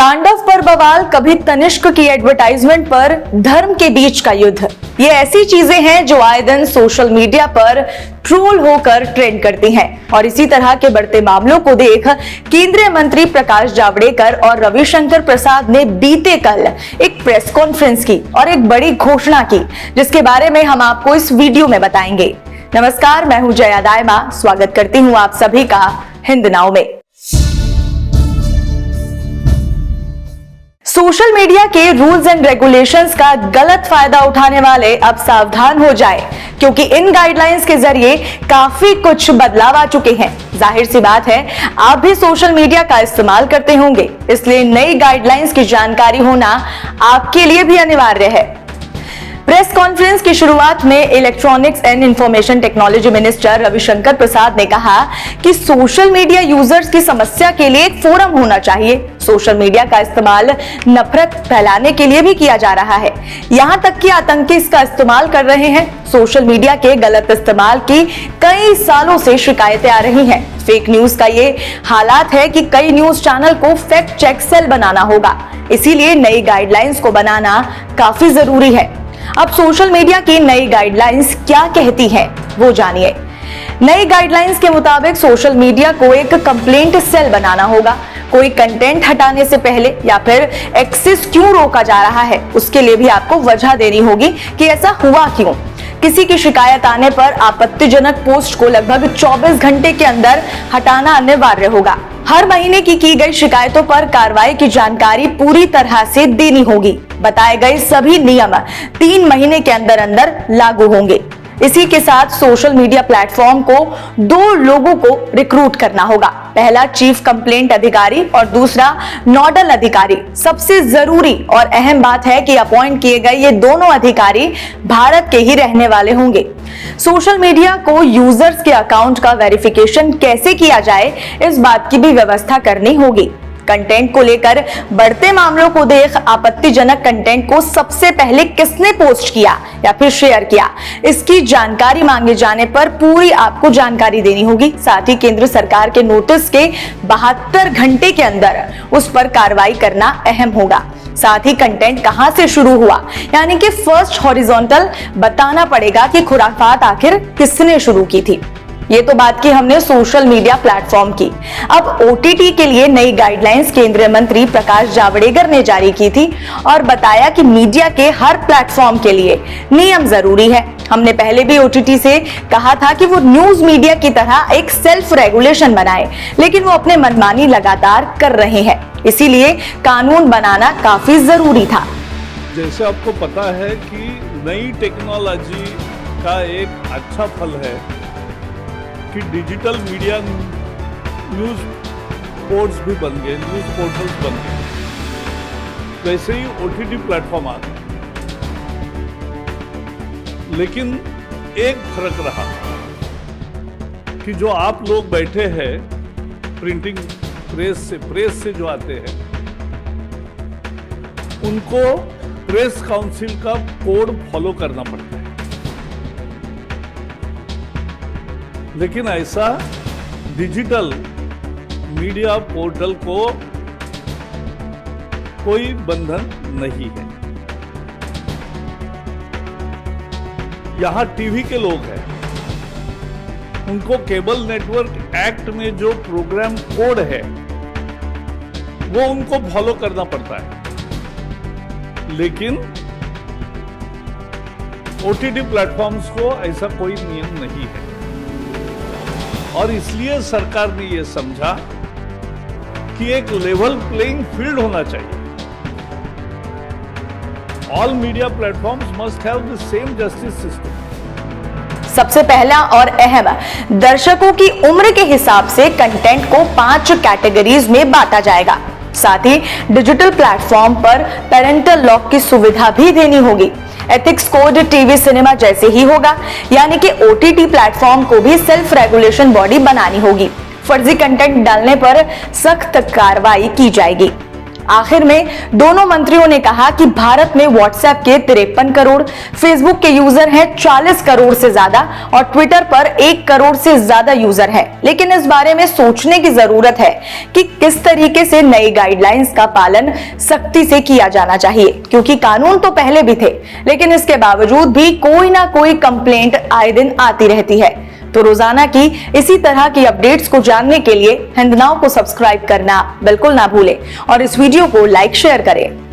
तांडव पर बवाल, कभी तनिष्क की एडवर्टाइजमेंट पर धर्म के बीच का युद्ध। ये ऐसी चीजें हैं जो आए दिन सोशल मीडिया पर ट्रोल होकर ट्रेंड करती हैं। और इसी तरह के बढ़ते मामलों को देख केंद्रीय मंत्री प्रकाश जावड़ेकर और रविशंकर प्रसाद ने बीते कल एक प्रेस कॉन्फ्रेंस की और एक बड़ी घोषणा की, जिसके बारे में हम आपको इस वीडियो में बताएंगे। नमस्कार, मैं हूं जया दायमा। स्वागत करती हूं आप सभी का हिंद नाउ में। सोशल मीडिया के रूल्स एंड रेगुलेशंस का गलत फायदा उठाने वाले अब सावधान हो जाएं, क्योंकि इन गाइडलाइंस के जरिए काफी कुछ बदलाव आ चुके हैं। जाहिर सी बात है, आप भी सोशल मीडिया का इस्तेमाल करते होंगे, इसलिए नई गाइडलाइंस की जानकारी होना आपके लिए भी अनिवार्य है। प्रेस कॉन्फ्रेंस की शुरुआत में electronics and information technology minister Ravishankar Prasad ने कहा कि सोशल मीडिया यूजर्स की समस्या के लिए एक फोरम होना चाहिए। सोशल मीडिया का इस्तेमाल नफरत फैलाने के लिए भी किया जा रहा है, यहां तक कि आतंकी इसका इस्तेमाल कर रहे हैं। सोशल मीडिया के गलत इस्तेमाल की कई सालों से शिकायतें आ रही हैं। फेक न्यूज का ये हालात है कि कई न्यूज चैनल को फैक्ट चेक सेल बनाना होगा, इसीलिए नई गाइडलाइंस को बनाना काफी जरूरी है। अब सोशल मीडिया की नई गाइडलाइंस क्या कहती हैं, वो जानिए। नई गाइडलाइंस के मुताबिक सोशल मीडिया को एक कंप्लेंट सेल बनाना होगा। कोई कंटेंट हटाने से पहले या फिर एक्सेस क्यों रोका जा रहा है, उसके लिए भी आपको वजह देनी होगी कि ऐसा हुआ क्यों। किसी की शिकायत आने पर आपत्तिजनक पोस्ट को लगभग 24 घंटे के अंदर हटाना अनिवार्य होगा। हर महीने की गई शिकायतों पर कार्रवाई की जानकारी पूरी तरह से देनी होगी। बताए गए सभी नियम 3 महीने के अंदर अंदर लागू होंगे। इसी के साथ सोशल मीडिया प्लेटफॉर्म को 2 लोगों को रिक्रूट करना होगा। पहला चीफ कंप्लेंट अधिकारी और दूसरा नोडल अधिकारी। सबसे जरूरी और अहम बात है कि अपॉइंट किए गए ये दोनों अधिकारी भारत के ही रहने वाले होंगे। सोशल मीडिया को यूजर्स के अकाउंट का वेरिफिकेशन कैसे किया जाए, इस बात की भी व्यवस्था करनी होगी। कंटेंट को लेकर बढ़ते मामलों को देख आपत्तिजनक कंटेंट को सबसे पहले किसने पोस्ट किया या फिर शेयर किया, इसकी जानकारी मांगे जाने पर पूरी आपको जानकारी देनी होगी। साथ ही केंद्र सरकार के नोटिस के 72 घंटे के अंदर उस पर कार्रवाई करना अहम होगा। साथ ही कंटेंट कहां से शुरू हुआ, यानी कि फर्स्ट हॉरिजॉन्टल बताना पड़ेगा कि खुराफात आखिर किसने शुरू की थी। ये तो बात की हमने सोशल मीडिया प्लेटफॉर्म की। अब ओटीटी के लिए नई गाइडलाइंस केंद्रीय मंत्री प्रकाश जावड़ेकर ने जारी की थी और बताया कि मीडिया के हर प्लेटफॉर्म के लिए नियम जरूरी है। हमने पहले भी ओटीटी से कहा था कि वो न्यूज मीडिया की तरह एक सेल्फ रेगुलेशन बनाए, लेकिन वो अपने मनमानी लगातार कर रहे हैं, इसीलिए कानून बनाना काफी जरूरी था। जैसे आपको पता है कि नई टेक्नोलॉजी का एक अच्छा फल है कि डिजिटल मीडिया न्यूज पोर्ट्स भी बन गए, न्यूज पोर्टल्स बन गए। वैसे ही ओटीटी प्लेटफॉर्म आ गए, लेकिन एक फर्क रहा कि जो आप लोग बैठे हैं प्रिंटिंग प्रेस से जो आते हैं, उनको प्रेस काउंसिल का कोड फॉलो करना पड़ता है। लेकिन ऐसा डिजिटल मीडिया पोर्टल को कोई बंधन नहीं है। यहां टीवी के लोग हैं, उनको केबल नेटवर्क एक्ट में जो प्रोग्राम कोड है वो उनको फॉलो करना पड़ता है, लेकिन ओटीटी प्लेटफॉर्म्स को ऐसा कोई नियम नहीं है। और इसलिए सरकार ने यह समझा कि एक लेवल प्लेइंग फील्ड होना चाहिए। All media platforms must have the same justice system. सबसे पहला और अहम, दर्शकों की उम्र के हिसाब से कंटेंट को 5 कैटेगरीज में बांटा जाएगा। साथ ही डिजिटल प्लेटफॉर्म पर पेरेंटल लॉक की सुविधा भी देनी होगी। एथिक्स कोड टीवी सिनेमा जैसे ही होगा, यानी कि ओटीटी प्लेटफॉर्म को भी सेल्फ रेगुलेशन बॉडी बनानी होगी। फर्जी कंटेंट डालने पर सख्त कार्रवाई की जाएगी। आखिर में दोनों मंत्रियों ने कहा कि भारत में व्हाट्सएप के 53 करोड़, फेसबुक के यूजर हैं 40 करोड़ से ज्यादा और ट्विटर पर 1 करोड़ से ज्यादा यूजर हैं। लेकिन इस बारे में सोचने की जरूरत है कि किस तरीके से नई गाइडलाइंस का पालन सख्ती से किया जाना चाहिए, क्योंकि कानून तो पहले भी थे, लेकिन इसके बावजूद भी कोई ना कोई कंप्लेंट आए दिन आती रहती है। तो रोजाना की इसी तरह की अपडेट्स को जानने के लिए हिंद नाउ को सब्सक्राइब करना बिल्कुल ना भूलें और इस वीडियो को लाइक शेयर करें।